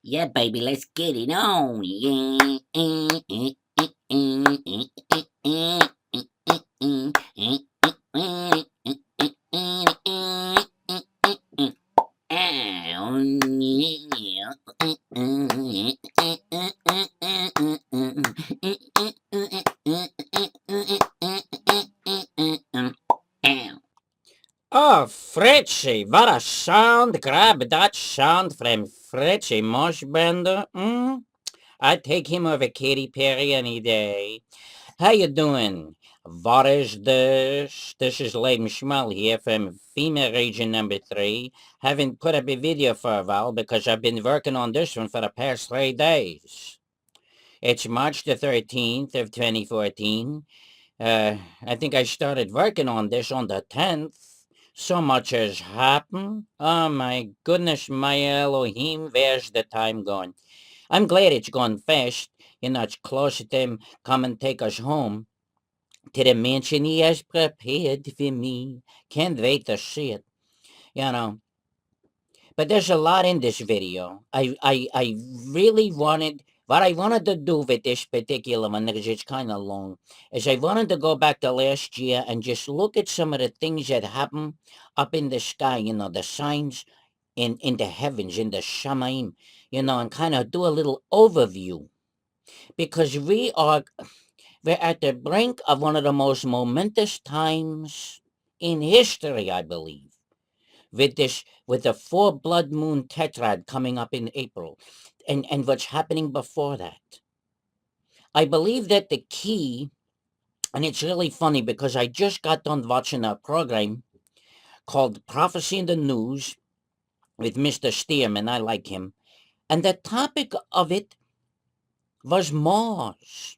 Yeah, baby, let's get it on. Yeah. Oh, Fritzy, what a sound. Grab that sound from Fritzy Moshbender. I'd take him over Katy Perry any day. How you doing? What is this? This is Leben Schmal here from FEMA Region number 3. Haven't put up a video for a while because I've been working on this one for the past 3 days. It's March the 13th of 2014. I think I started working on this on the 10th. So much has happened. Oh my goodness, my Elohim, where's the time going? I'm glad it's gone fast. It's close to them come and take us home to the mansion he has prepared for me. Can't wait to see it, you know. But there's a lot in this video. I really wanted, what I wanted to do with this particular one, because it's kind of long, is I wanted to go back to last year and just look at some of the things that happen up in the sky, the signs in the heavens, in the Shamayim, and kind of do a little overview. Because we're at the brink of one of the most momentous times in history, I believe, with the four blood moon tetrad coming up in April, and what's happening before that. I believe that the key, and it's really funny because I just got done watching a program called Prophecy in the News with Mr. Stearman. I like him. And the topic of it was Mars.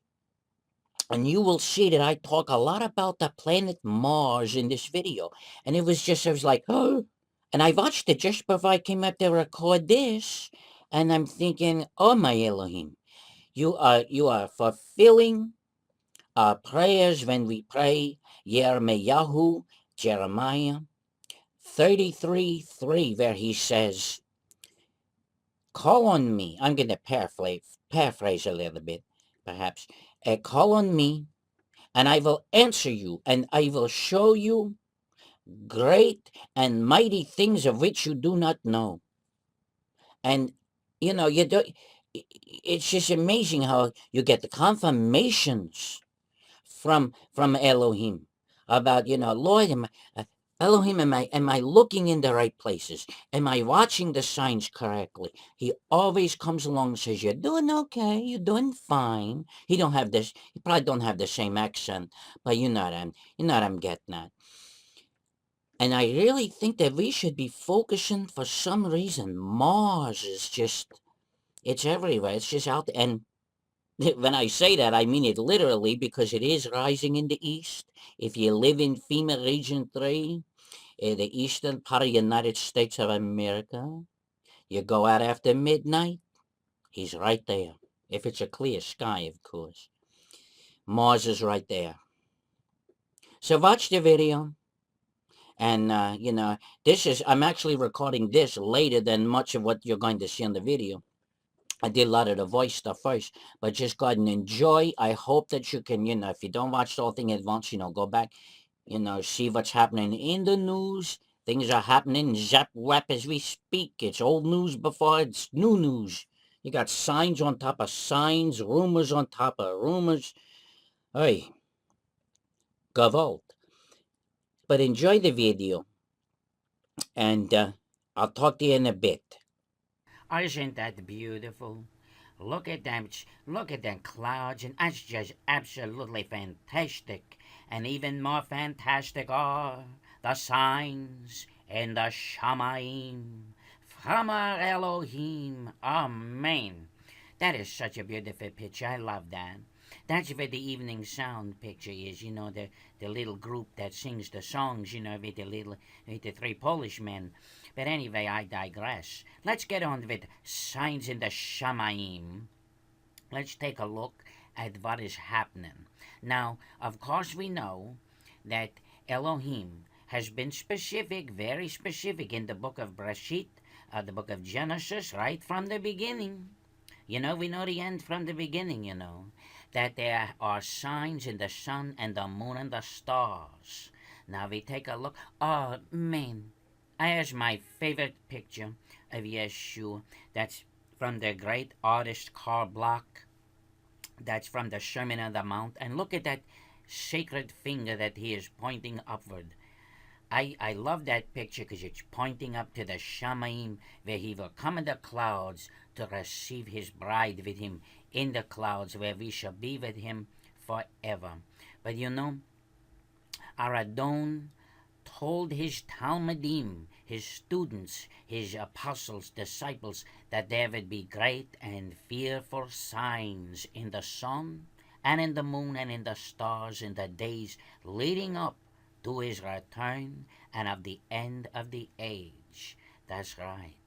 And you will see that I talk a lot about the planet Mars in this video. And I was like, oh. And I watched it just before I came up to record this. And I'm thinking, oh my Elohim, you are fulfilling our prayers when we pray Yirmiyahu, Jeremiah 33:3, where he says, call on me. I'm going to paraphrase a little bit, perhaps. Call on me and I will answer you, and I will show you great and mighty things of which you do not know. And you do. It's just amazing how you get the confirmations from Elohim about Lord, Elohim, am I looking in the right places? Am I watching the signs correctly? He always comes along and says, you're doing okay, you're doing fine. He probably don't have the same accent, but you know what I'm getting at. And I really think that we should be focusing for some reason. Mars is it's everywhere. It's just out there. And when I say that, I mean it literally because it is rising in the east. If you live in FEMA Region 3, the eastern part of the United States of America, you go out after midnight, he's right there. If it's a clear sky, of course. Mars is right there. So watch the video. And, I'm actually recording this later than much of what you're going to see on the video. I did a lot of the voice stuff first, but just go ahead and enjoy. I hope that you can, if you don't watch the whole thing at once, go back, see what's happening in the news. Things are happening zap wap as we speak. It's old news before it's new news. You got signs on top of signs, rumors on top of rumors. Hey, gavolt. But enjoy the video, and I'll talk to you in a bit. Isn't that beautiful? Look at them clouds, and that's just absolutely fantastic. And even more fantastic are the signs in the Shamayim from our Elohim. Amen. That is such a beautiful picture. I love that. That's where the evening sound picture is. The little group that sings the songs. With the three Polish men. But anyway, I digress. Let's get on with signs in the Shamayim. Let's take a look at what is happening. Now, of course, we know that Elohim has been specific, very specific in the book of Breshit the book of Genesis, right from the beginning. We know the end from the beginning, that there are signs in the sun and the moon and the stars. Now we take a look. Oh, man. Here's my favorite picture of Yeshua. That's from the great artist Karl Bloch. That's from the Sermon on the Mount. And look at that sacred finger that he is pointing upward. I love that picture because it's pointing up to the Shamayim, where he will come in the clouds to receive his bride with him in the clouds, where we shall be with him forever. But our Adon told his Talmudim, his students, his apostles, disciples, that there would be great and fearful signs in the sun and in the moon and in the stars in the days leading up to his return and of the end of the age. That's right.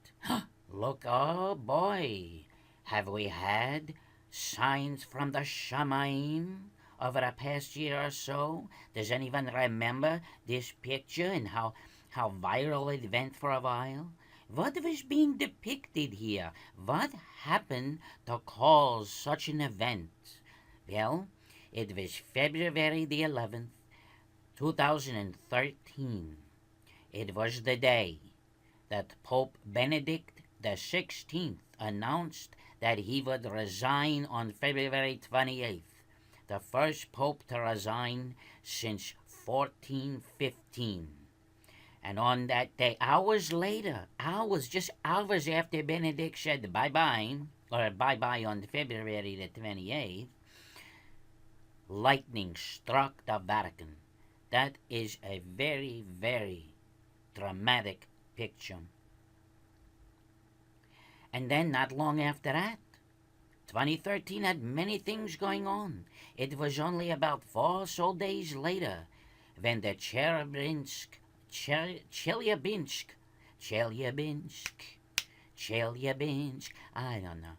Look, oh boy, have we had signs from the Shamayim over the past year or so? Does anyone remember this picture and how viral it went for a while? What was being depicted here? What happened to cause such an event? Well, it was February the 11th, 2013. It was the day that Pope Benedict the 16th announced that he would resign on February 28th, the first pope to resign since 1415. And on that day, just hours after Benedict said bye-bye, or bye-bye on February the 28th, lightning struck the Vatican. That is a very, very dramatic picture. And then, not long after that, 2013 had many things going on. It was only about 4 so days later when the Chelyabinsk, I don't know,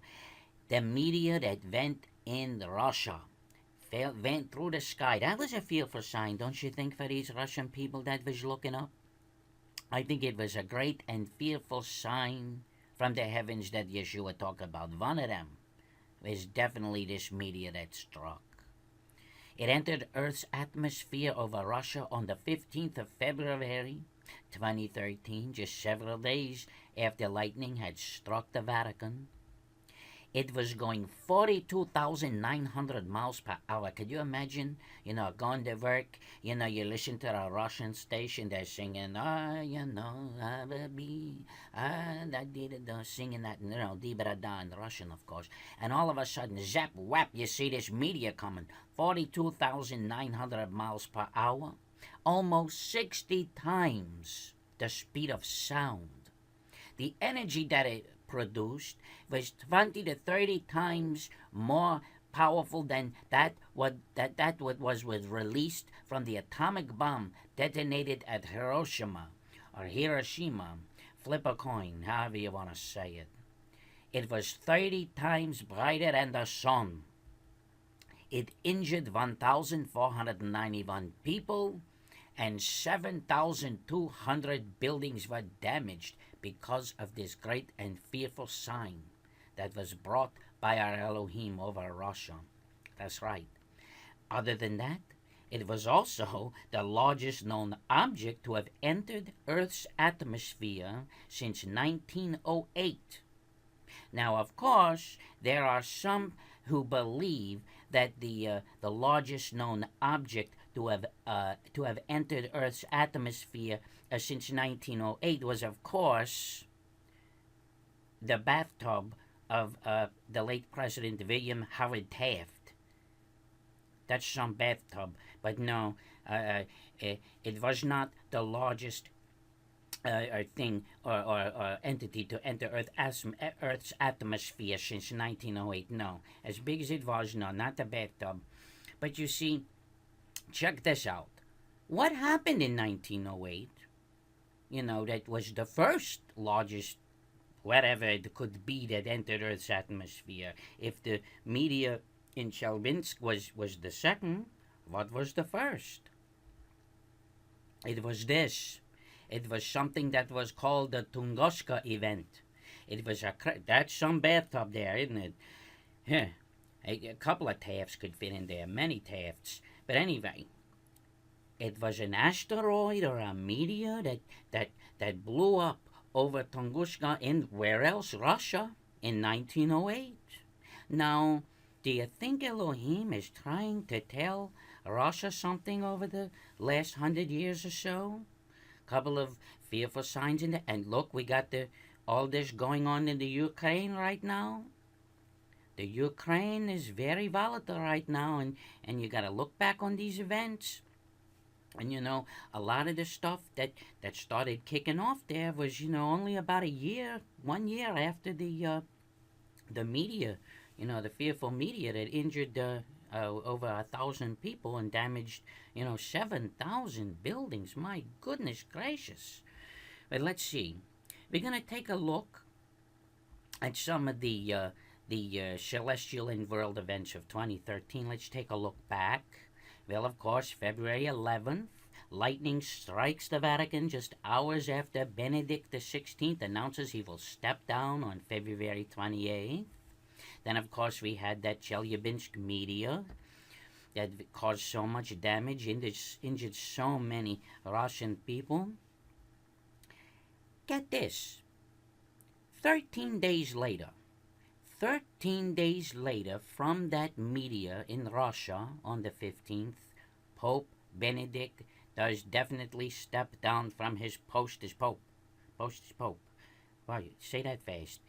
the meteor that went in Russia went through the sky. That was a fearful sign, don't you think, for these Russian people that was looking up? I think it was a great and fearful sign from the heavens that Yeshua talked about. One of them was definitely this meteor that struck. It entered Earth's atmosphere over Russia on the 15th of February, 2013, just several days after lightning had struck the Vatican. It was going 42,900 miles per hour. Could you imagine? Going to work, you listen to a Russian station, they're singing, I will be, singing that, di-ba-da-da in Russian, of course. And all of a sudden, zap, whap, you see this meteor coming, 42,900 miles per hour, almost 60 times the speed of sound. The energy that it produced was 20 to 30 times more powerful than what was released from the atomic bomb detonated at Hiroshima. Flip a coin, however you want to say it. It was 30 times brighter than the sun. It injured 1,491 people, and 7,200 buildings were damaged because of this great and fearful sign that was brought by our Elohim over Russia. That's right. Other than that, it was also the largest known object to have entered Earth's atmosphere since 1908. Now, of course, there are some who believe that the largest known object to have entered Earth's atmosphere since 1908 was, of course, the bathtub of the late President William Howard Taft. That's some bathtub, but no, it was not the largest thing or entity to enter Earth's atmosphere since 1908. No, as big as it was, no, not the bathtub. But you see, check this out. What happened in 1908? That was the first largest, whatever it could be, that entered Earth's atmosphere. If the meteor in Chelyabinsk was the second, what was the first? It was this. It was something that was called the Tunguska event. It was that's some bathtub there, isn't it? Yeah, a couple of Tafts could fit in there, many Tafts. But anyway, it was an asteroid or a meteor that blew up over Tunguska in where else? Russia in 1908. Now, do you think Elohim is trying to tell Russia something over the last 100 years or so? Couple of fearful signs in there, and look, we got all this going on in the Ukraine right now. The Ukraine is very volatile right now, and you got to look back on these events. And a lot of the stuff that started kicking off there was only about 1 year after the media, the fearful media that injured over 1,000 people and damaged 7,000 buildings. My goodness gracious! But let's see. We're gonna take a look at some of the celestial and world events of 2013. Let's take a look back. Well, of course, February 11th, lightning strikes the Vatican just hours after Benedict XVI announces he will step down on February 28th. Then, of course, we had that Chelyabinsk meteor that caused so much damage, injured so many Russian people. Get this. 13 days later from that meteor in Russia on the 15th, Pope Benedict does definitely step down from his post as Pope. Post as Pope. Why, say that fast.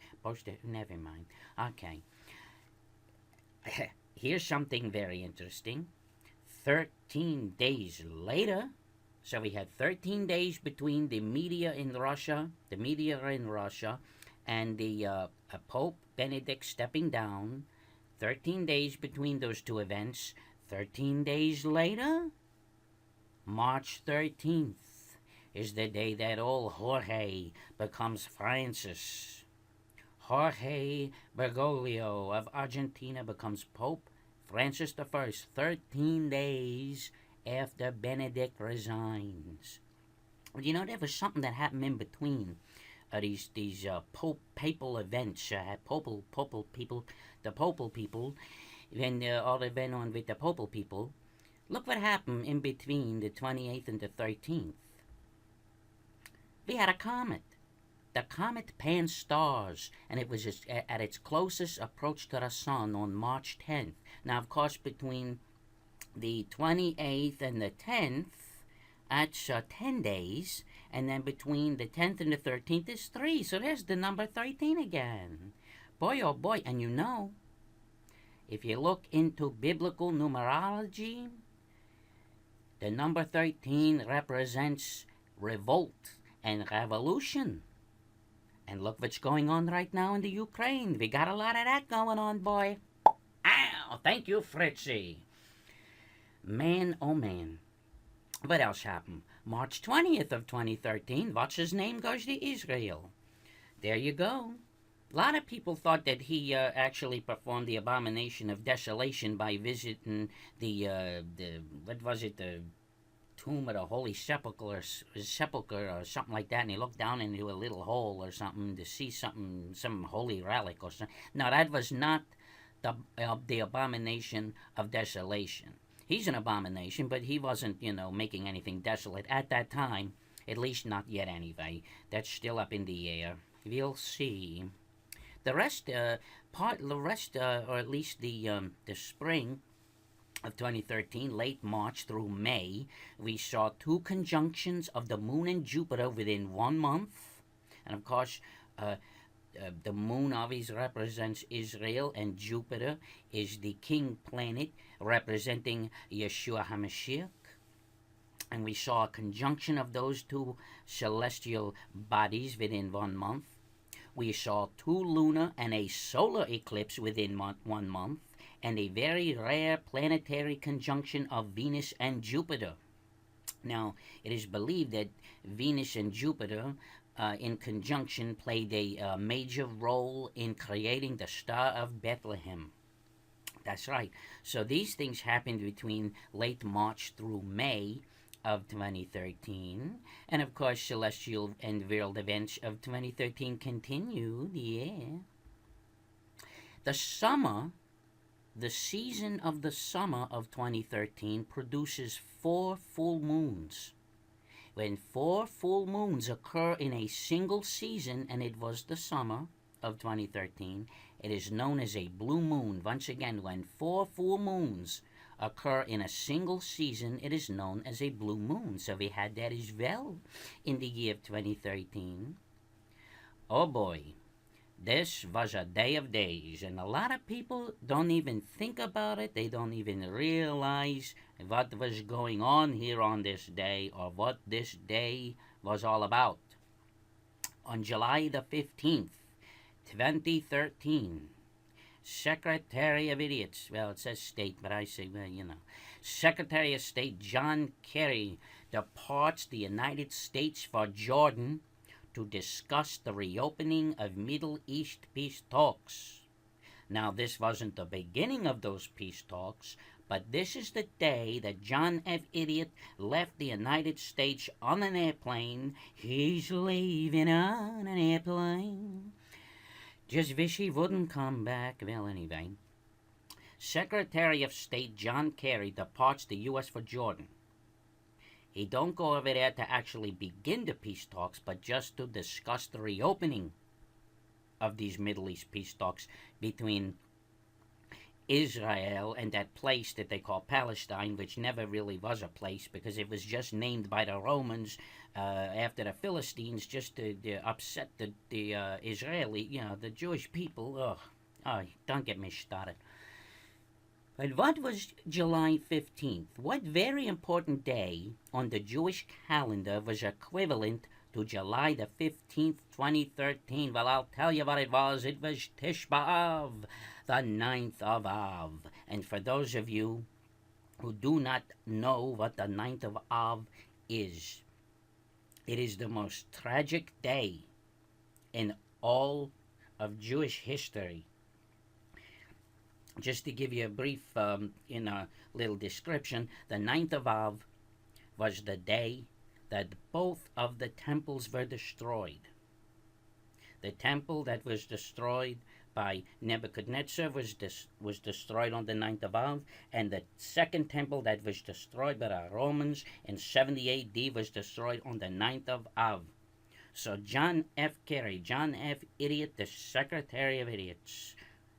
Never mind. Okay. Here's something very interesting. 13 days later, so we had 13 days between the meteor in Russia, and the Pope Benedict stepping down. 13 days between those two events. 13 days later, March 13th, is the day that old Jorge becomes Francis. Jorge Bergoglio of Argentina becomes Pope Francis I, 13 days after Benedict resigns. There was something that happened in between these papal events, popal people, when all that went on with the popal people. Look what happened in between the 28th and the 13th. We had a comet. The comet panned stars, and it was at its closest approach to the sun on March 10th. Now, of course, between the 28th and the 10th, that's 10 days, and then between the 10th and the 13th is 3, so there's the number 13 again. Boy, oh boy, and if you look into biblical numerology, the number 13 represents revolt and revolution. And look what's going on right now in the Ukraine. We got a lot of that going on, boy. Ow! Thank you, Fritzy. Man, oh man. What else happened? March 20th of 2013, what's his name goes to Israel. There you go. A lot of people thought that he actually performed the abomination of desolation by visiting the tomb of the Holy Sepulchre or something like that, and he looked down into a little hole or something to see some holy relic or something. No, that was not the abomination of desolation. He's an abomination, but he wasn't, making anything desolate at that time. At least not yet, anyway. That's still up in the air. We'll see. The rest, or at least the spring of 2013, late March through May, we saw 2 conjunctions of the moon and Jupiter within 1 month. And of course, the moon obviously represents Israel, and Jupiter is the king planet representing Yeshua HaMashiach. And we saw a conjunction of those 2 celestial bodies within 1 month. We saw 2 lunar and a solar eclipse within 1 month, and a very rare planetary conjunction of Venus and Jupiter. Now, it is believed that Venus and Jupiter in conjunction played a major role in creating the Star of Bethlehem. That's right. So these things happened between late March through May of 2013. And of course, celestial and world events of 2013 continued, yeah. The summer, the season of the summer of 2013 produces 4 full moons. When 4 full moons occur in a single season, and it was the summer of 2013, it is known as a blue moon. Once again, when 4 full moons occur in a single season, it is known as a blue moon. So we had that as well in the year of 2013. Oh boy, this was a day of days, and a lot of people don't even think about it. They don't even realize what was going on here on this day or what this day was all about. On July the 15th, 2013, Secretary of Idiots, well, it says state, but I say, well, Secretary of State John Kerry departs the United States for Jordan to discuss the reopening of Middle East peace talks. Now, this wasn't the beginning of those peace talks, but this is the day that John F. Idiot left the United States on an airplane. He's leaving on an airplane. Just wish he wouldn't come back. Well, anyway, Secretary of State John Kerry departs the U.S. for Jordan. He don't go over there to actually begin the peace talks, but just to discuss the reopening of these Middle East peace talks between Israel and that place that they call Palestine, which never really was a place because it was just named by the Romans after the Philistines just to upset the Israeli, the Jewish people. Oh, don't get me started. But what was July 15th? What very important day on the Jewish calendar was equivalent to July the 15th, 2013? Well, I'll tell you what it was. It was Tish B'Av, the 9th of Av. And for those of you who do not know what the 9th of Av is, it is the most tragic day in all of Jewish history. Just to give you a brief, little description, the 9th of Av was the day that both of the temples were destroyed. The temple that was destroyed by Nebuchadnezzar was destroyed on the 9th of Av, and the second temple that was destroyed by the Romans in 70 A.D. was destroyed on the 9th of Av. So John F. Kerry, John F. Idiot, the Secretary of Idiots,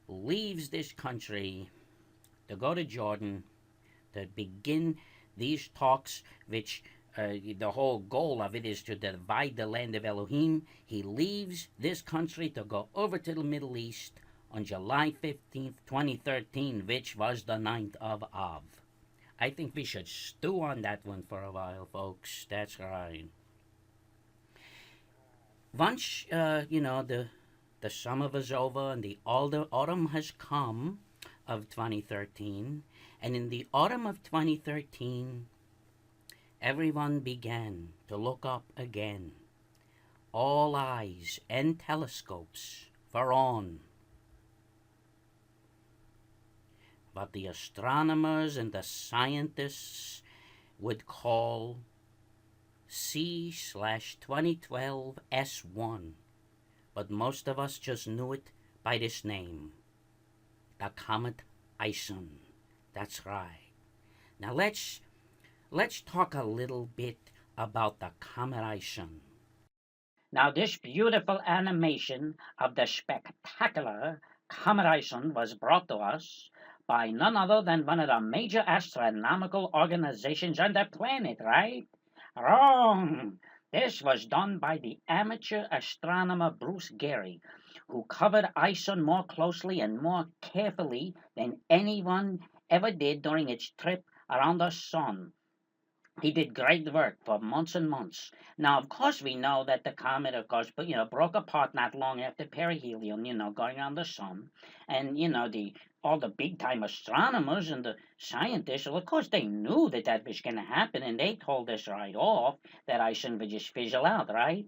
leaves this country to go to Jordan to begin these talks, which the whole goal of it is to divide the land of Elohim. He leaves this country to go over to the Middle East on July 15th, 2013, which was the 9th of Av. I think we should stew on that one for a while, folks. That's right. Once, the summer was over and the autumn has come of 2013. And in the autumn of 2013, everyone began to look up again. All eyes and telescopes were on. What the astronomers and the scientists would call C/2012 S1. But most of us just knew it by this name, the Comet Ison. That's right. Now let's talk a little bit about the Comet Ison. Now this beautiful animation of the spectacular Comet Ison was brought to us by none other than one of the major astronomical organizations on the planet, right? Wrong! This was done by the amateur astronomer Bruce Gary, who covered Ison more closely and more carefully than anyone ever did during its trip around the sun. He did great work for months and months. Now, of course, we know that the comet, broke apart not long after perihelion, going around the sun. And, all the big-time astronomers and the scientists, well, of course, they knew that was going to happen, and they told us right off that Ison would just fizzle out, right?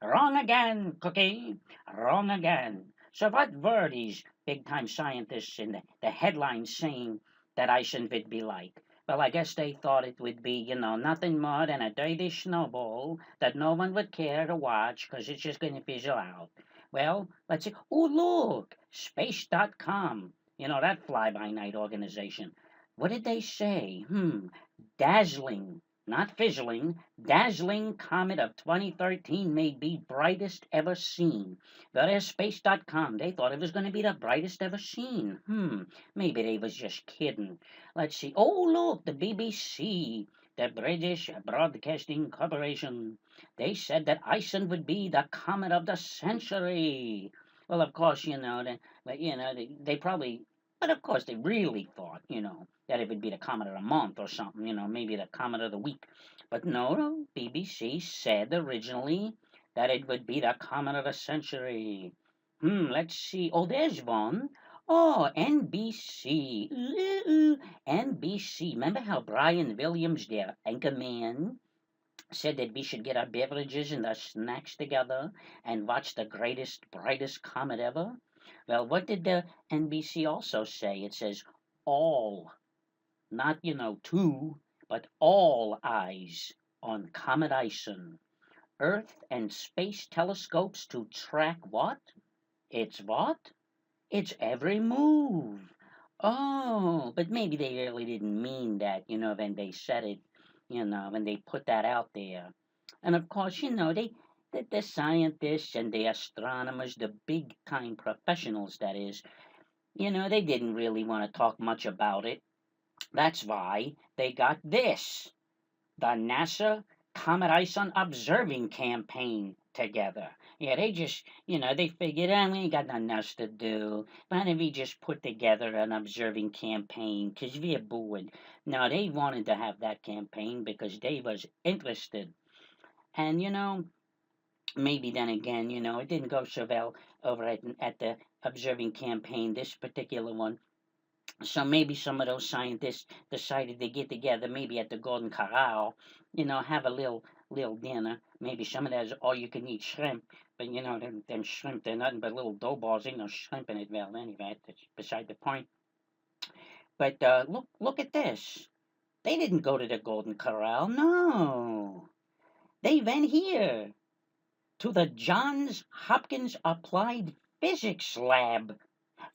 Wrong again, Cookie. Wrong again. So what were these big-time scientists in the headlines saying that Ison would be like? Well, I guess they thought it would be, nothing more than a dirty snowball that no one would care to watch because it's just going to fizzle out. Well, let's see. Oh, look, Space.com. That fly-by-night organization. What did they say? Dazzling, not fizzling, dazzling comet of 2013 may be brightest ever seen. That is Space.com. They thought it was going to be the brightest ever seen. Maybe they was just kidding. Let's see. Oh, look, the BBC, the British Broadcasting Corporation. They said that Ison would be the comet of the century. Well, of course, they probably, but of course, they really thought, that it would be the comet of the month or something, maybe the comet of the week. But no, BBC said originally that it would be the comet of the century. Let's see. Oh, there's one. Oh, NBC. NBC. Remember how Brian Williams, their anchorman, said that we should get our beverages and our snacks together and watch the greatest, brightest comet ever? Well, what did the NBC also say? It says all, not, two, but all eyes on Comet Ison. Earth and space telescopes to track what? It's what? It's every move. Oh, but maybe they really didn't mean that, when they said it, when they put that out there. And of course, the scientists and the astronomers, the big time professionals, that is, they didn't really want to talk much about it. That's why they got this, the NASA Comet Ison observing campaign together. Yeah, they just, they figured, we ain't got nothing else to do. Why don't we just put together an observing campaign? Because we're bored. No, they wanted to have that campaign because they was interested. And, maybe then again, it didn't go so well over at the observing campaign, this particular one. So maybe some of those scientists decided to get together, maybe at the Golden Corral, have a little dinner. Maybe some of that's all you can eat shrimp, but them shrimp, they're nothing but little dough balls. Ain't no shrimp in it. Well, anyway, that's beside the point. But look at this. They didn't go to the Golden Corral. No, they went here to the Johns Hopkins Applied Physics Lab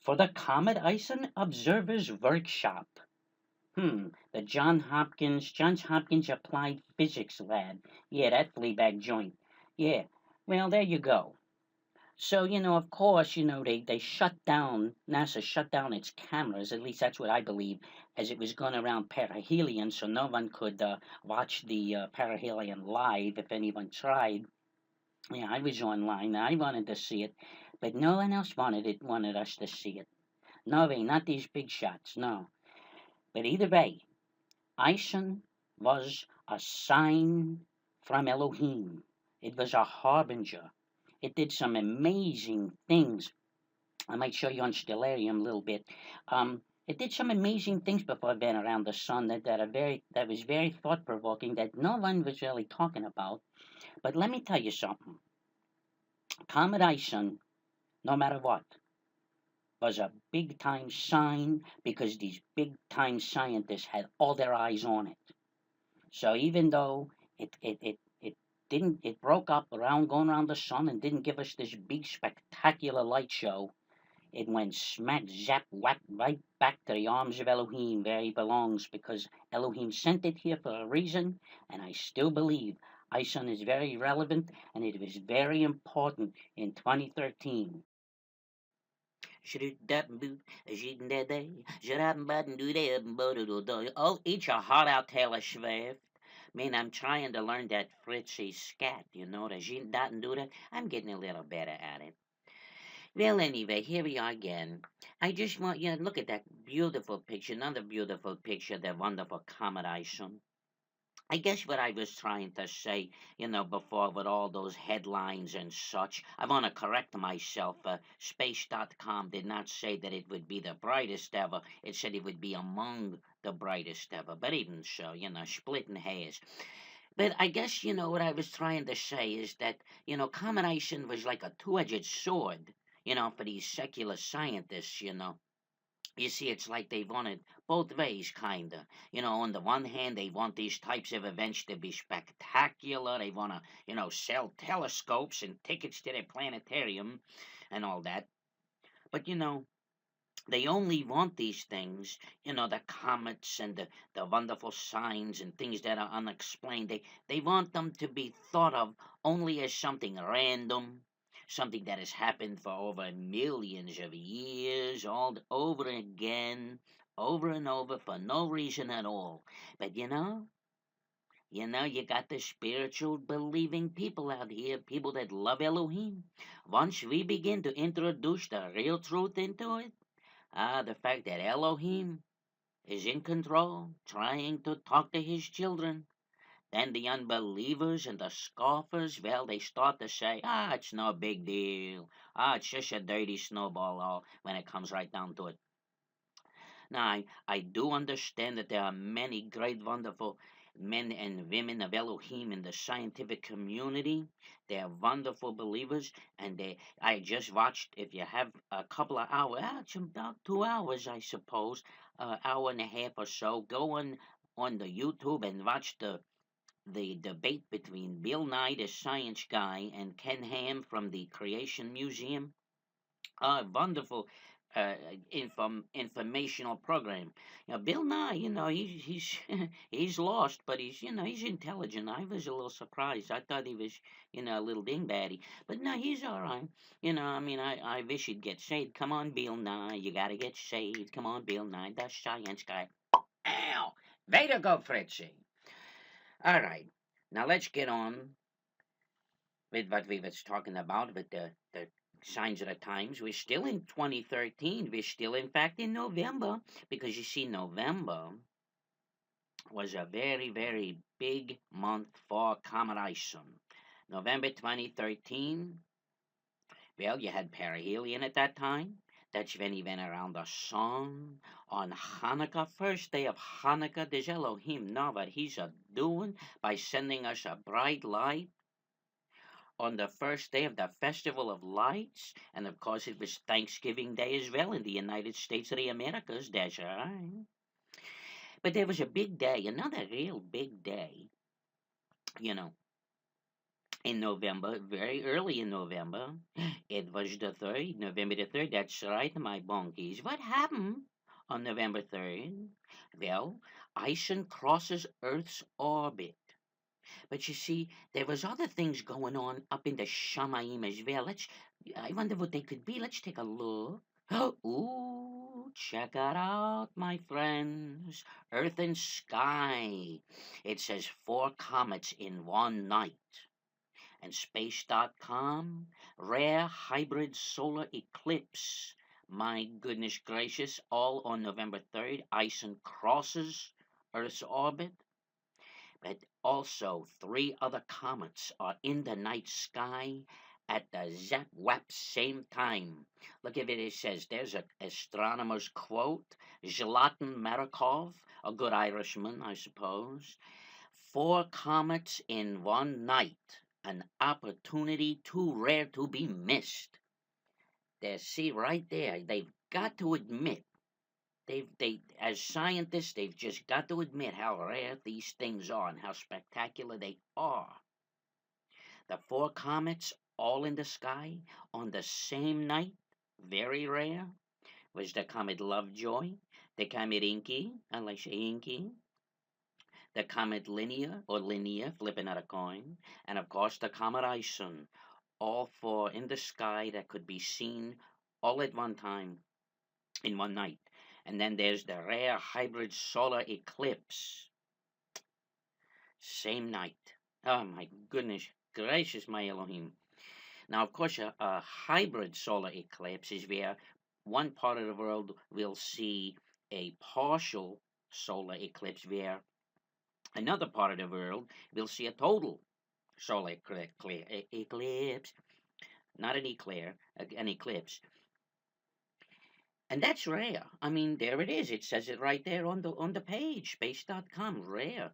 for the Comet Ison Observers Workshop. The Johns Hopkins Applied Physics Lab. Yeah, that fleabag joint. Yeah, well, there you go. So, of course, they shut down, NASA shut down its cameras, at least that's what I believe, as it was going around perihelion, so no one could watch the perihelion live if anyone tried. Yeah, I was online, I wanted to see it, but no one else wanted us to see it. No way, not these big shots, no. But either way, Ison was a sign from Elohim. It was a harbinger. It did some amazing things. I might show you on Stellarium a little bit. It did some amazing things before it went around the sun that was very thought provoking that no one was really talking about. But let me tell you something. Comet Ison, no matter what, was a big time sign because these big time scientists had all their eyes on it. So even though it broke up going around the sun and didn't give us this big spectacular light show, it went smack zap whack right back to the arms of Elohim where he belongs because Elohim sent it here for a reason, and I still believe Ison is very relevant and it was very important in 2013. Oh, eat your heart out, Taylor Swift. Man, I'm trying to learn that Fritzy scat, the I'm getting a little better at it. Well, anyway, here we are again. I just want you to look at that beautiful picture, another beautiful picture, the wonderful Comet Ison. I guess what I was trying to say, before with all those headlines and such, I want to correct myself. Space.com did not say that it would be the brightest ever. It said it would be among the brightest ever. But even so, splitting hairs. But I guess, what I was trying to say is that, Comet Ison was like a two-edged sword, for these secular scientists. You see, it's like they want it both ways, kinda. On the one hand, they want these types of events to be spectacular. They want to, sell telescopes and tickets to their planetarium and all that. But, they only want these things, the comets and the wonderful signs and things that are unexplained. They want them to be thought of only as something random, something that has happened for over millions of years, all over again, over and over for no reason at all. But you got the spiritual believing people out here, people that love Elohim. Once we begin to introduce the real truth into it, the fact that Elohim is in control, trying to talk to his children. Then the unbelievers and the scoffers, well, they start to say, it's no big deal. It's just a dirty snowball when it comes right down to it. Now, I do understand that there are many great, wonderful men and women of Elohim in the scientific community. They're wonderful believers, and I just watched. If you have a couple of hours, it's about 2 hours, I suppose, hour and a half or so, go on the YouTube and watch the debate between Bill Nye, the science guy, and Ken Ham from the Creation Museum. Wonderful informational program. Bill Nye, he's he's lost, but he's intelligent. I was a little surprised. I thought he was a little dingbatty, but no, he's all right. I mean, I wish he'd get saved. Come on, Bill Nye, you gotta get saved. Come on, Bill Nye, the science guy. Ow! Way to go, Fritzy. All right, now let's get on with what we was talking about with the signs of the times. We're still in 2013. We're still, in fact, in November, because you see, November was a very, very big month for Comet Ison. November 2013, well, you had perihelion at that time. That's when he went around the sun. On Hanukkah, first day of Hanukkah, does Elohim know what he's a doing by sending us a bright light on the first day of the Festival of Lights? And of course, it was Thanksgiving Day as well in the United States of the Americas. That's right. But there was a big day, another real big day, you know, in November, very early in November. It was the 3rd, November the 3rd. That's right, my bonkies. What happened on November 3rd? Well, Ison crosses Earth's orbit. But you see, there was other things going on up in the Shamayim as well. I wonder what they could be. Let's take a look. Ooh, check it out, my friends. Earth and sky. It says 4 comets in one night. And space.com, rare hybrid solar eclipse. My goodness gracious, all on November 3rd. Ison crosses Earth's orbit. But also 3 other comets are in the night sky at the zap wap same time. Look at it, it says there's an astronomer's quote. Zlatan Markov, a good Irishman, I suppose. 4 comets in one night, an opportunity too rare to be missed. There, see right there, they've got to admit, they as scientists, they've just got to admit how rare these things are and how spectacular they are. The 4 comets all in the sky on the same night, very rare, was the comet Lovejoy, the comet Inky, I like say Inky, the comet Linear or Linear, flipping out a coin, and of course the comet Ison, all 4 in the sky that could be seen all at one time in one night. And then there's the rare hybrid solar eclipse. Same night. Oh my goodness gracious, my Elohim. Now, of course, a hybrid solar eclipse is where one part of the world will see a partial solar eclipse, where another part of the world will see a total solar eclipse. Not an eclair, an eclipse. And that's rare. I mean, there it is. It says it right there on the page, space.com. Rare.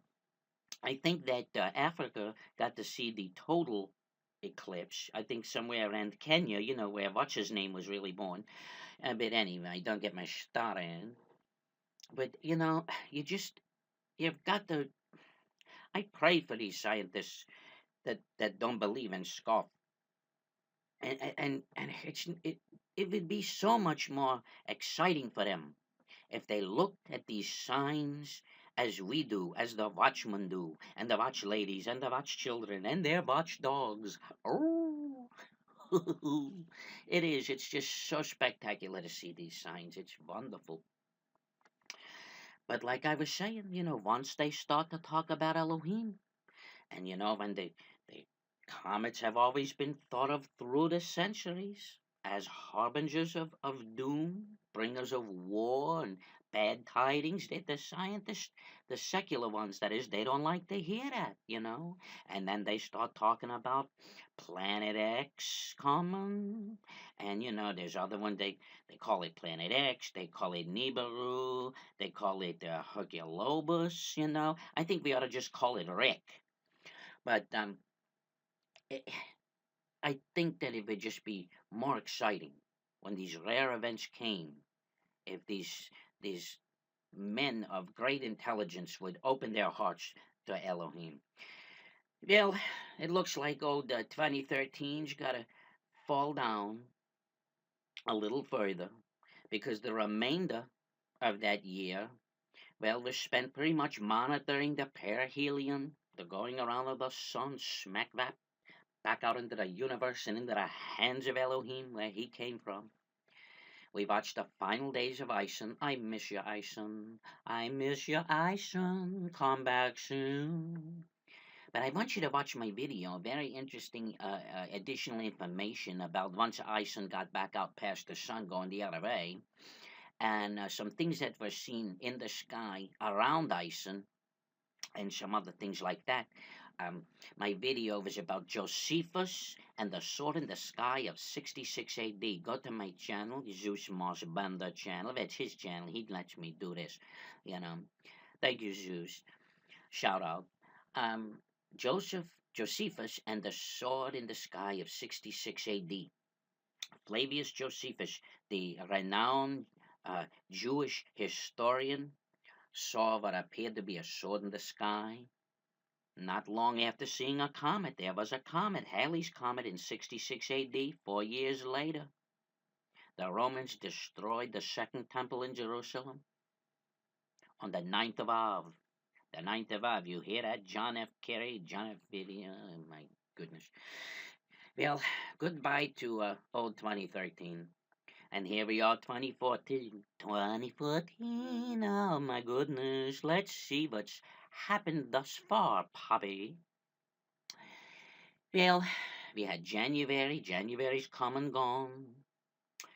I think that Africa got to see the total eclipse. I think somewhere around Kenya, where what's his name was really born. But anyway, don't get my start in. But you've got to. I pray for these scientists that don't believe and scoff, and it would be so much more exciting for them if they looked at these signs as we do, as the watchmen do, and the watch ladies, and the watch children, and their watch dogs. Oh, it is. It's just so spectacular to see these signs. It's wonderful. But like I was saying, once they start to talk about Elohim, and when the comets have always been thought of through the centuries as harbingers of doom, bringers of war and bad tidings. The scientists, the secular ones, that is, they don't like to hear that. And then they start talking about Planet X coming. And, there's other one, they call it Planet X, they call it Nibiru, they call it Herculobus. I think we ought to just call it Rick. But it, I think that it would just be more exciting when these rare events came. If these men of great intelligence would open their hearts to Elohim. Well, it looks like old 2013's got to fall down a little further because the remainder of that year, well, was spent pretty much monitoring the perihelion, the going around of the sun, smack that back out into the universe and into the hands of Elohim where he came from. We watched the final days of Ison. I miss you, Ison. I miss you, Ison. Come back soon. But I want you to watch my video. Very interesting additional information about once Ison got back out past the sun going the other way. And some things that were seen in the sky around Ison and some other things like that. My video was about Josephus and the sword in the sky of 66 AD. Go to my channel, Zeus Mars Bender channel. That's his channel. He lets me do this. Thank you, Zeus. Shout out. Josephus and the sword in the sky of 66 AD. Flavius Josephus, the renowned Jewish historian, saw what appeared to be a sword in the sky. Not long after seeing a comet, there was a comet, Halley's Comet in 66 AD, 4 years later. The Romans destroyed the Second Temple in Jerusalem on the 9th of Av. The 9th of Av, you hear that? John F. Kerry, John F. Video, oh my goodness. Well, goodbye to old 2013. And here we are, 2014. 2014, oh my goodness. Let's see what's happened thus far, Poppy. Well, we had January. January's come and gone.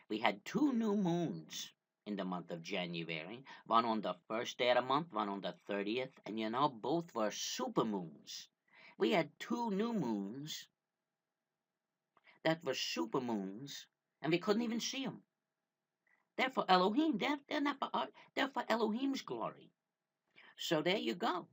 We had 2 new moons in the month of January. One on the first day of the month, one on the 30th. And both were super moons. We had 2 new moons that were super moons, and we couldn't even see them. They're for Elohim. They're not for art. They're for Elohim's glory. So there you go.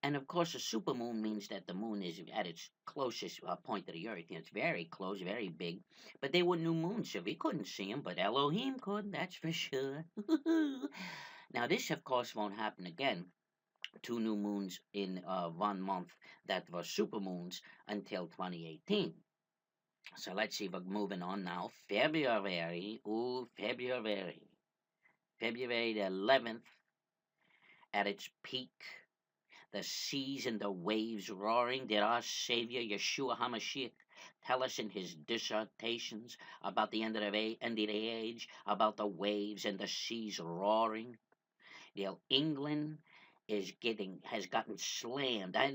And of course, a supermoon means that the moon is at its closest point to the earth. It's very close, very big. But they were new moons, so we couldn't see them. But Elohim could, that's for sure. Now, this, of course, won't happen again. 2 new moons in 1 month that were supermoons until 2018. So let's see, we're moving on now. February. Ooh, February. February the 11th, at its peak, the seas and the waves roaring. Did our Savior, Yeshua HaMashiach, tell us in his dissertations about the end of the age, about the waves and the seas roaring? England has gotten slammed. I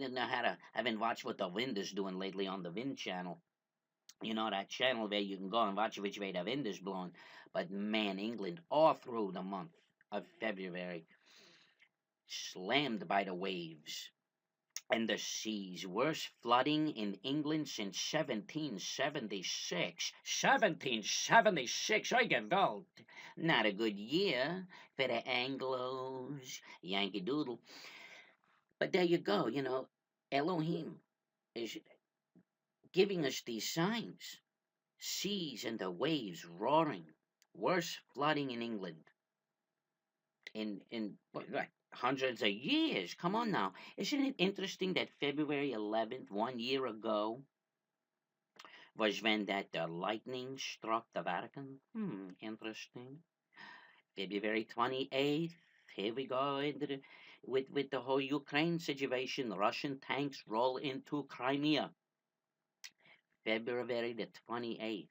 haven't watched what the wind is doing lately on the Wind channel. That channel where you can go and watch which way the wind is blowing. But man, England, all through the month of February, slammed by the waves and the seas. Worst flooding in England since 1776. 1776, I get old. Not a good year for the Anglos, Yankee Doodle. But there you go, Elohim is giving us these signs. Seas and the waves roaring. Worst flooding in England in what, hundreds of years. Come on now. Isn't it interesting that February 11th, 1 year ago, was when that lightning struck the Vatican? Interesting. February 28th, here we go with the whole Ukraine situation. Russian tanks roll into Crimea. February the 28th.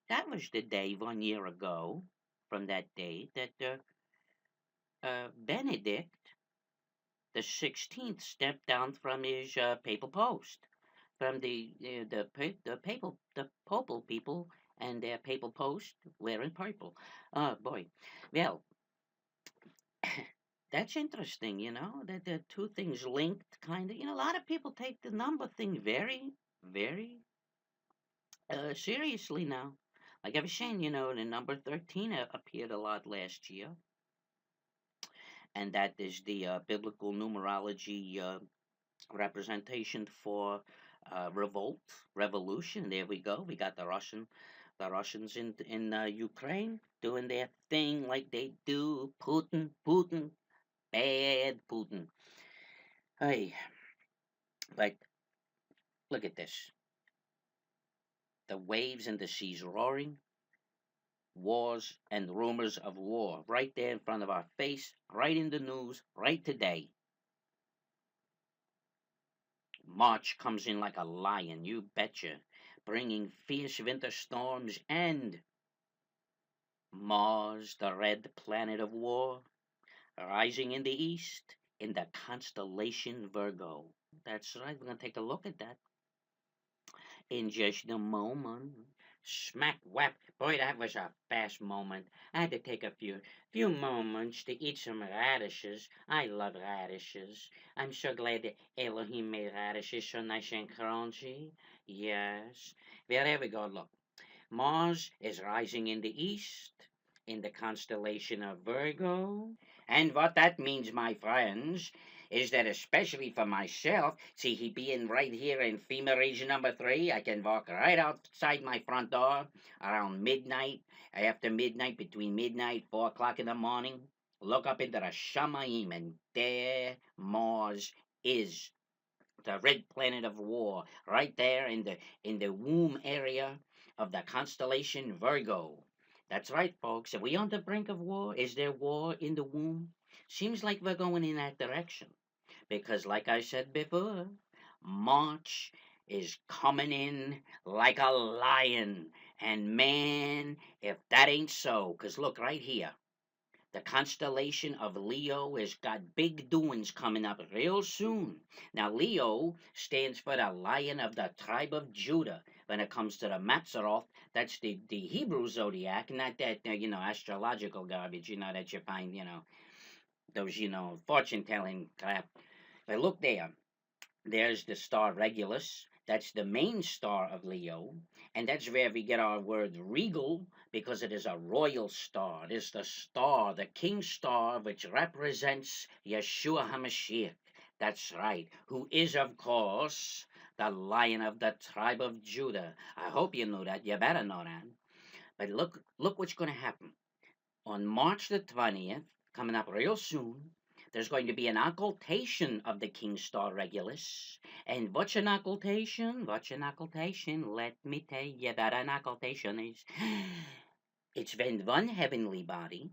That was the day 1 year ago from that day that Benedict the 16th stepped down from his papal post, from the papal people and their papal post wearing purple. Oh boy, well, that's interesting. That the two things linked, kind of. A lot of people take the number thing very, very seriously now. Like I was saying, the number 13 appeared a lot last year, and that is the biblical numerology representation for revolt, revolution. There we go. We got the Russians in Ukraine doing their thing like they do. Putin, bad Putin. Hey, but look at this: the waves and the seas roaring, wars and rumors of war right there in front of our face, right in the news, right today. March comes in like a lion, you betcha, bringing fierce winter storms and Mars, the red planet of war, rising in the east in the constellation Virgo. That's right, we're going to take a look at that in just a moment. Smack whap. Boy, that was a fast moment. I had to take a few moments to eat some radishes. I love radishes. I'm so glad that Elohim made radishes so nice and crunchy. Yes. Well, there we go. Look. Mars is rising in the east in the constellation of Virgo. And what that means, my friends, is that especially for myself, see, he being right here in FEMA region number 3, I can walk right outside my front door around midnight, after midnight, between midnight, 4 o'clock in the morning, look up into the Shamayim, and there Mars is, the red planet of war, right there in the womb area of the constellation Virgo. That's right, folks. Are we on the brink of war? Is there war in the womb? Seems like we're going in that direction. Because, like I said before, March is coming in like a lion. And man, if that ain't so, because look right here. The constellation of Leo has got big doings coming up real soon. Now, Leo stands for the Lion of the tribe of Judah. When it comes to the Mazzaroth, that's the Hebrew zodiac, not that, astrological garbage, that you find, those, fortune telling crap. But look there. There's the star Regulus. That's the main star of Leo. And that's where we get our word regal, because it is a royal star. It is the star, the king star, which represents Yeshua HaMashiach. That's right. Who is, of course, the Lion of the tribe of Judah. I hope you know that. You better know that. But look what's going to happen. On March the 20th, coming up real soon, there's going to be an occultation of the King Star Regulus. And what's an occultation? What's an occultation? Let me tell you what an occultation is. It's when one heavenly body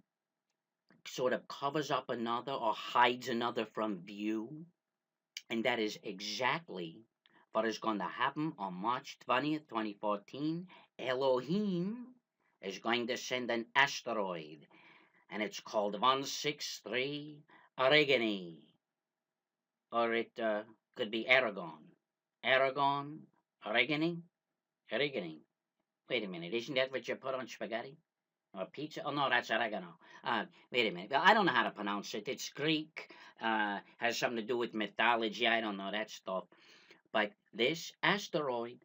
sort of covers up another or hides another from view. And that is exactly what is going to happen on March 20th, 2014. Elohim is going to send an asteroid, and it's called 163 Origine, or it could be Aragon. Aragon, Origine, Origine. Wait a minute, isn't that what you put on spaghetti or pizza? Oh no, that's oregano. Wait a minute. Well, I don't know how to pronounce it. It's Greek. Has something to do with mythology. I don't know that stuff. But this asteroid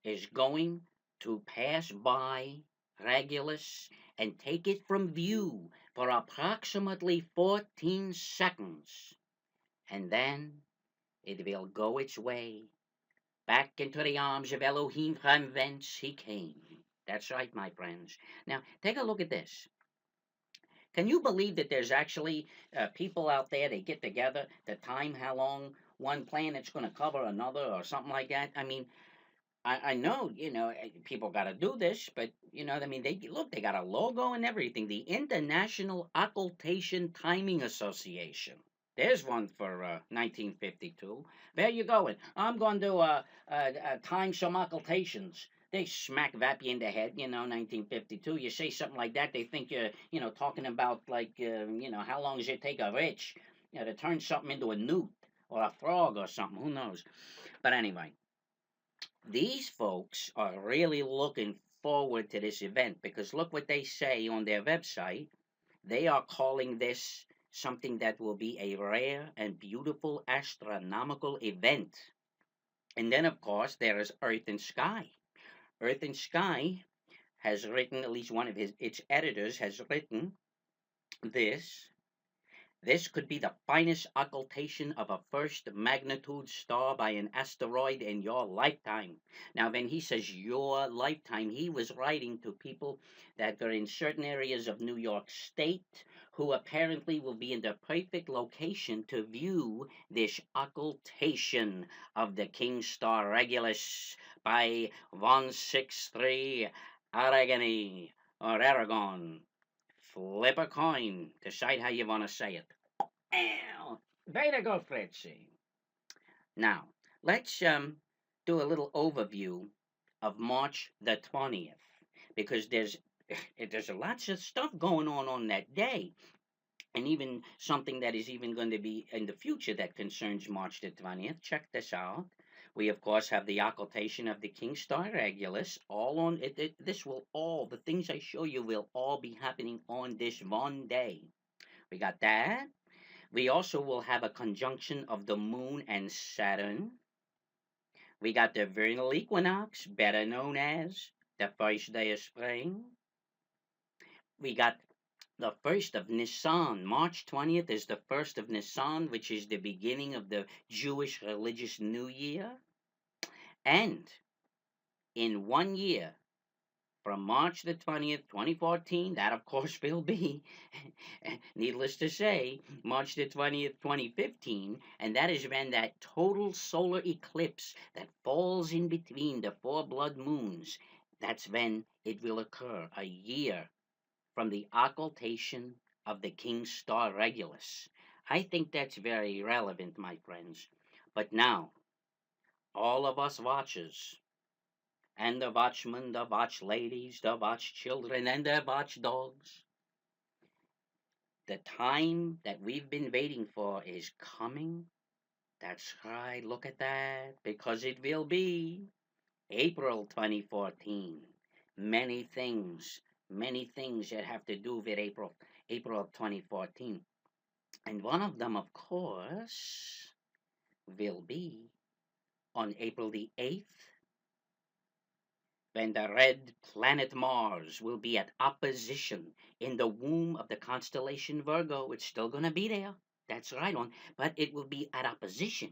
is going to pass by Regulus and take it from view for approximately 14 seconds. And then it will go its way Back into the arms of Elohim from whence he came. That's right, my friends. Now, take a look at this. Can you believe that there's actually people out there, they get together to time how long one planet's going to cover another or something like that? I mean, I know, people got to do this, but, I mean, they got a logo and everything. The International Occultation Timing Association. There's one for 1952. Where you going? I'm going to time some occultations. They smack Vappy in the head, 1952. You say something like that, they think you're, talking about, like, how long does it take a witch, to turn something into a newt or a frog or something. Who knows? But anyway, these folks are really looking forward to this event because look what they say on their website. They are calling this something that will be a rare and beautiful astronomical event. And then, of course, there is Earth and Sky. Earth and Sky has written, at least one of its editors has written this. This could be the finest occultation of a first magnitude star by an asteroid in your lifetime. Now, when he says your lifetime, he was writing to people that are in certain areas of New York State who apparently will be in the perfect location to view this occultation of the King Star Regulus by 163 Aragani or Aragon. Flip a coin. Decide how you want to say it. Ow. Way to go, Fritzy. Now, let's do a little overview of March the 20th because there's lots of stuff going on that day, and even something that is even going to be in the future that concerns March the 20th. Check this out. We of course have the occultation of the King Star Regulus. All on it. The things I show you will all be happening on this one day. We got that. We also will have a conjunction of the moon and Saturn. We got the vernal equinox, better known as the first day of spring. We got the first of Nisan. March 20th is the first of Nisan, which is the beginning of the Jewish religious New Year. And in 1 year, from March the 20th, 2014, that of course will be, needless to say, March the 20th, 2015, and that is when that total solar eclipse that falls in between the four blood moons, that's when it will occur, a year from the occultation of the King Star Regulus. I think that's very relevant, my friends. But now, all of us watchers, and the watchmen, the watch ladies, the watch children, and the watch dogs. The time that we've been waiting for is coming. That's right, look at that, because it will be April 2014. Many things that have to do with April of 2014. And one of them, of course, will be on April the 8th, when the red planet Mars will be at opposition in the womb of the constellation Virgo. It's still going to be there. That's right on. But it will be at opposition,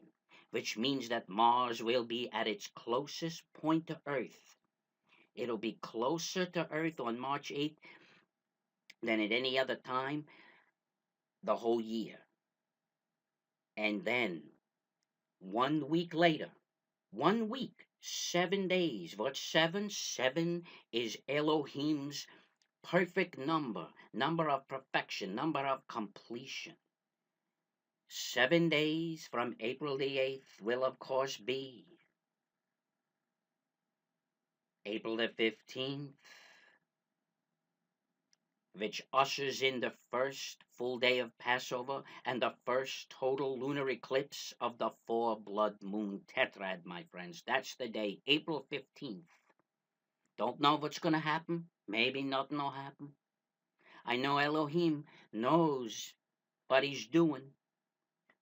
which means that Mars will be at its closest point to Earth. It'll be closer to Earth on March 8th than at any other time the whole year. And then 1 week later, 1 week, 7 days. What's seven? Seven is Elohim's perfect number of perfection, number of completion. 7 days from April the 8th will, of course, be April the 15th, which ushers in the first full day of Passover and the first total lunar eclipse of the four blood moon tetrad, my friends. That's the day, April 15th. Don't know what's going to happen. Maybe nothing will happen. I know Elohim knows what he's doing.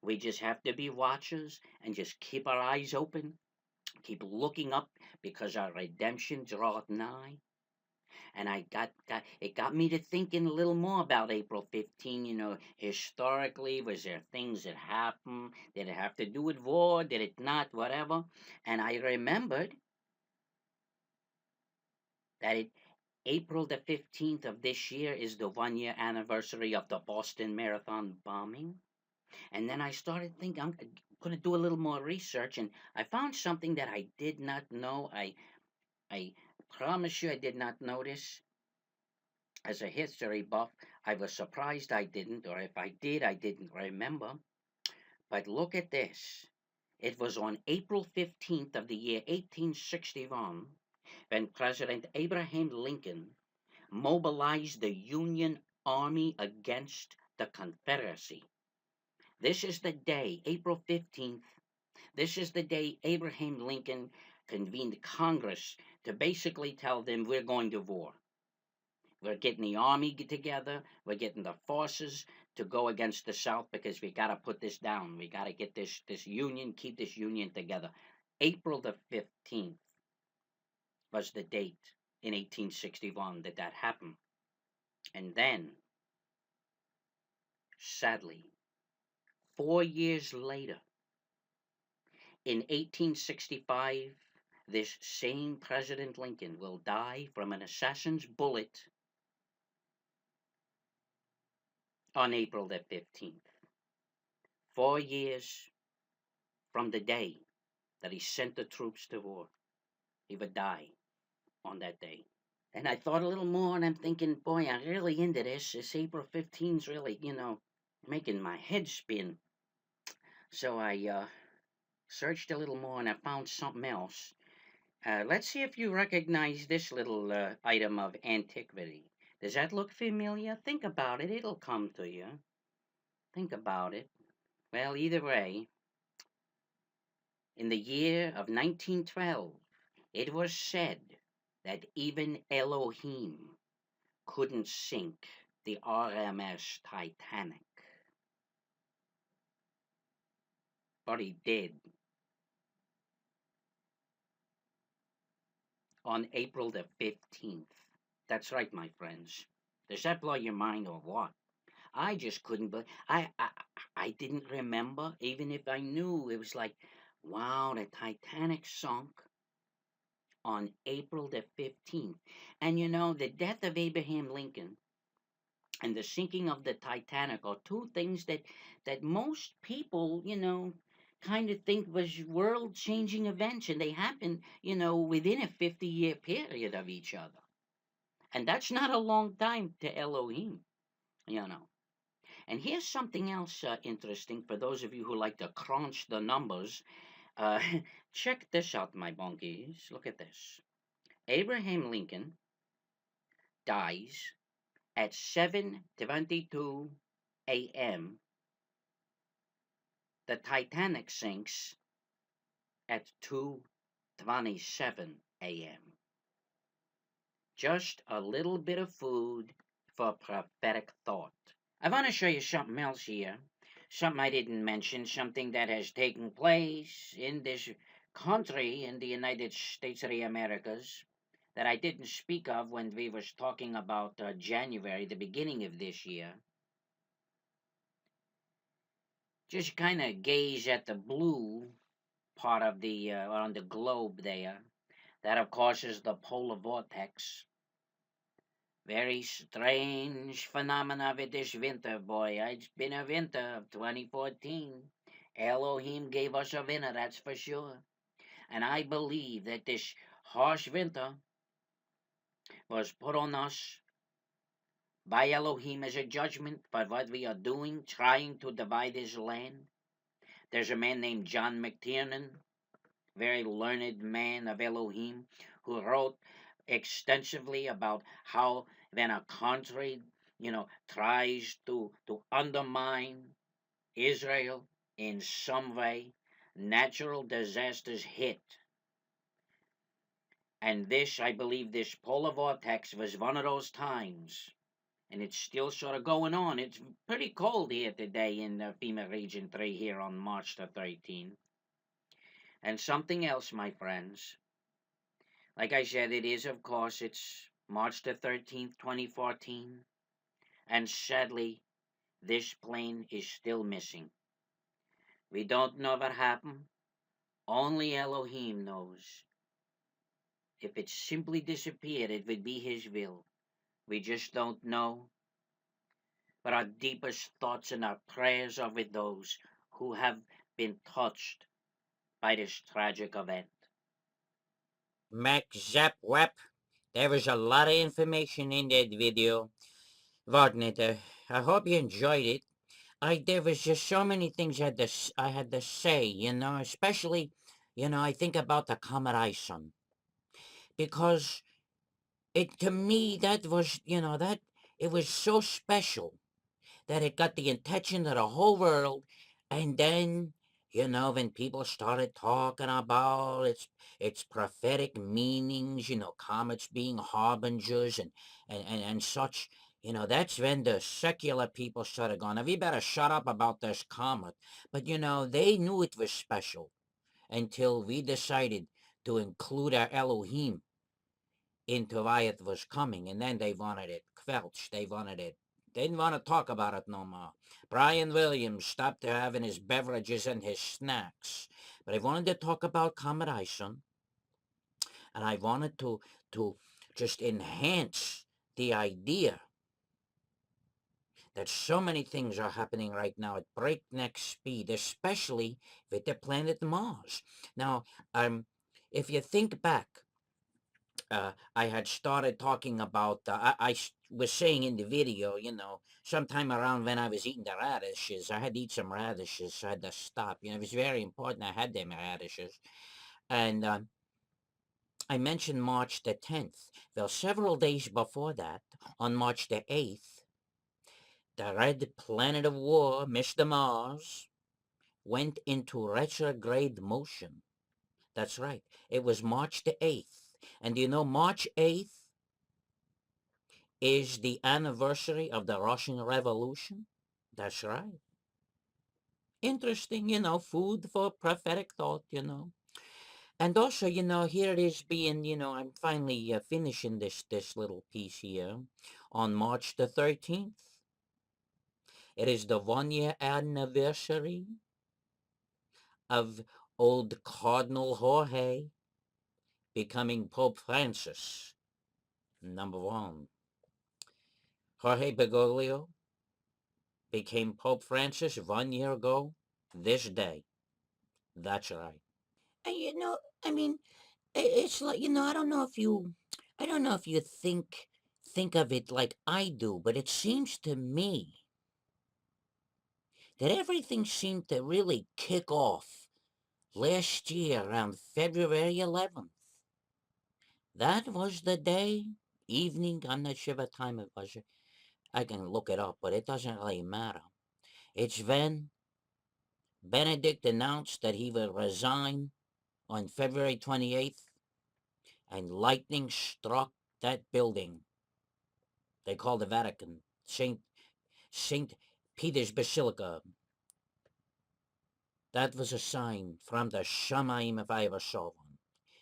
We just have to be watchers and just keep our eyes open. Keep looking up because our redemption draweth nigh. and it got me to thinking a little more about April 15. Historically, was there things that happened? Did it have to do with war? Did it not? Whatever. And I remembered that April the 15th of this year is the 1 year anniversary of the Boston Marathon bombing. And then I started thinking, I'm going to do a little more research, and I found something that I did not know. I promise you I did not notice. As a history buff, I was surprised I didn't, or if I did, I didn't remember. But look at this. It was on April 15th of the year 1861 when President Abraham Lincoln mobilized the Union Army against the Confederacy. This is the day, April 15th, this is the day Abraham Lincoln convened Congress to basically tell them we're going to war. We're getting the army together. We're getting the forces to go against the South because we got to put this down. We got to get this union, keep this union together. April the 15th was the date in 1861 that happened. And then, sadly, 4 years later, in 1865, this same President Lincoln will die from an assassin's bullet on April the 15th. 4 years from the day that he sent the troops to war. He would die on that day. And I thought a little more, and I'm thinking, boy, I'm really into this. This April 15's really, making my head spin. So I searched a little more, and I found something else. Let's see if you recognize this little item of antiquity. Does that look familiar? Think about it. It'll come to you. Think about it. Well, either way, in the year of 1912, it was said that even Elohim couldn't sink the RMS Titanic. But he did. On April the 15th. That's right, my friends. Does that blow your mind or what? I just couldn't, but I didn't remember, even if I knew. It was like, wow, the Titanic sunk on April the 15th. And the death of Abraham Lincoln and the sinking of the Titanic are two things that most people, kind of think was world-changing events, and they happen, within a 50-year period of each other. And that's not a long time to Elohim, And here's something else interesting for those of you who like to crunch the numbers. Uh, check this out, my bunkies. Look at this. Abraham Lincoln dies at 7:22 a.m. The Titanic sinks at 2:27 a.m. Just a little bit of food for prophetic thought. I want to show you something else here. Something I didn't mention, something that has taken place in this country, in the United States of the Americas, that I didn't speak of when we was talking about January, the beginning of this year. Just kind of gaze at the blue part of the on the globe there. That, of course, is the polar vortex. Very strange phenomena with this winter, boy. It's been a winter of 2014. Elohim gave us a winter, that's for sure. And I believe that this harsh winter was put on us by Elohim as a judgment for what we are doing, trying to divide his land. There's a man named John McTiernan, very learned man of Elohim, who wrote extensively about how when a country, tries to undermine Israel in some way, natural disasters hit. And this, I believe, this polar vortex was one of those times. And it's still sort of going on. It's pretty cold here today in FEMA Region 3 here on March the 13th. And something else, my friends. Like I said, it is, of course, it's March the 13th, 2014, and sadly, this plane is still missing. We don't know what happened. Only Elohim knows. If it simply disappeared, it would be His will. We just don't know. But our deepest thoughts and our prayers are with those who have been touched by this tragic event. Mac Zap Wap, there was a lot of information in that video, wasn't it? I hope you enjoyed it. There was just so many things I had to say, especially, I think about the Comet Ison, because to me, that was, that it was so special that it got the attention of the whole world. And then, when people started talking about its prophetic meanings, comets being harbingers and such, that's when the secular people started going, we better shut up about this comet. But, they knew it was special until we decided to include our Elohim into why it was coming, and then they wanted it quelched. They didn't want to talk about it no more. Brian Williams stopped having his beverages and his snacks. But I wanted to talk about Comet Ison, and I wanted to just enhance the idea that so many things are happening right now at breakneck speed, especially with the planet Mars. Now, if you think back, I had started talking about, was saying in the video, sometime around when I was eating the radishes, I had to eat some radishes, so I had to stop. It was very important I had them radishes. And I mentioned March the 10th. Well, several days before that, on March the 8th, the red planet of war, Mr. Mars, went into retrograde motion. That's right. It was March the 8th. And March 8th is the anniversary of the Russian Revolution. That's right. Interesting, food for prophetic thought. And also, here it is being, I'm finally finishing this little piece here on March the 13th. It is the 1 year anniversary of old Cardinal Jorge becoming Pope Francis, number one. Jorge Bergoglio became Pope Francis 1 year ago this day. That's right. And I mean, it's like, I don't know if you think of it like I do, but it seems to me that everything seemed to really kick off last year around February 11th. That was the day, evening, I'm not sure what time it was. I can look it up, but it doesn't really matter. It's when Benedict announced that he would resign on February 28th, and lightning struck that building they call the Vatican, Saint Peter's Basilica. That was a sign from the Shamayim if I ever saw one.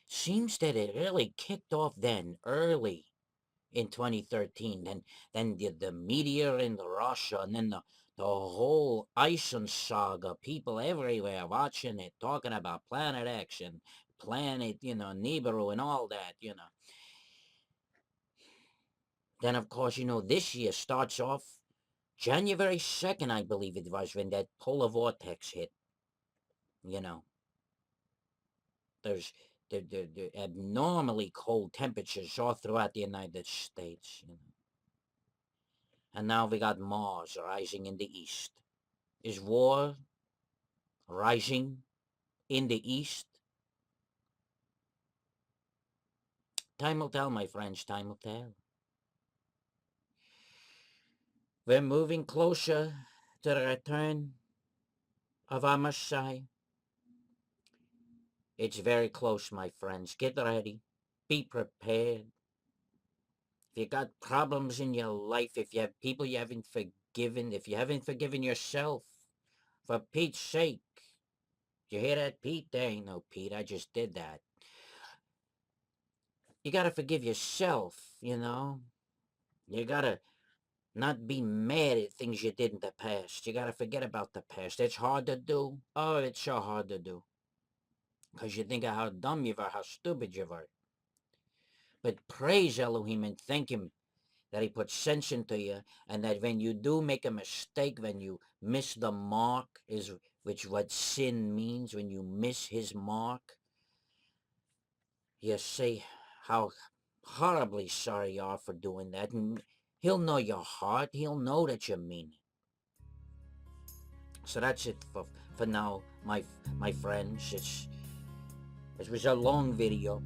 Seems that it really kicked off then, early in 2013. Then the meteor in Russia, and then the whole Ison saga. People everywhere watching it, talking about Planet X and Planet, Nibiru and all that. Then, of course, this year starts off January 2nd, I believe it was, when that polar vortex hit. You know, there's the abnormally cold temperatures all throughout the United States. And now we got Mars rising in the east. Is war rising in the east? Time will tell, my friends, time will tell. We're moving closer to the return of our Messiah. It's very close, my friends. Get ready. Be prepared. If you got problems in your life, if you have people you haven't forgiven, if you haven't forgiven yourself, for Pete's sake. You hear that, Pete? There ain't no Pete. I just did that. You gotta forgive yourself. You know, you gotta not be mad at things you did in the past. You gotta forget about the past. It's hard to do. Oh, it's so hard to do. Because you think of how dumb you were, how stupid you were. But praise Elohim and thank him that he put sense into you, and that when you do make a mistake, when you miss the mark, is which what sin means, when you miss his mark, you say how horribly sorry you are for doing that, and he'll know your heart. He'll know that you mean it. So that's it for now, my friends. It was a long video,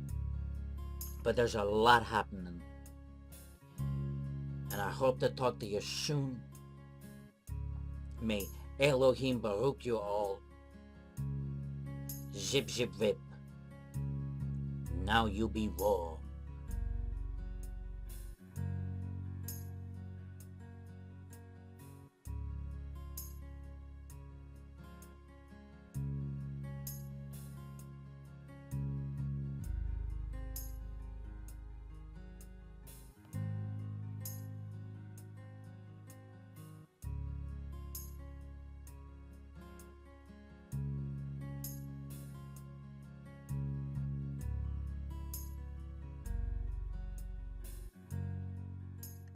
but there's a lot happening. And I hope to talk to you soon. May Elohim Baruch you all. Zip zip vip. Now you be warm.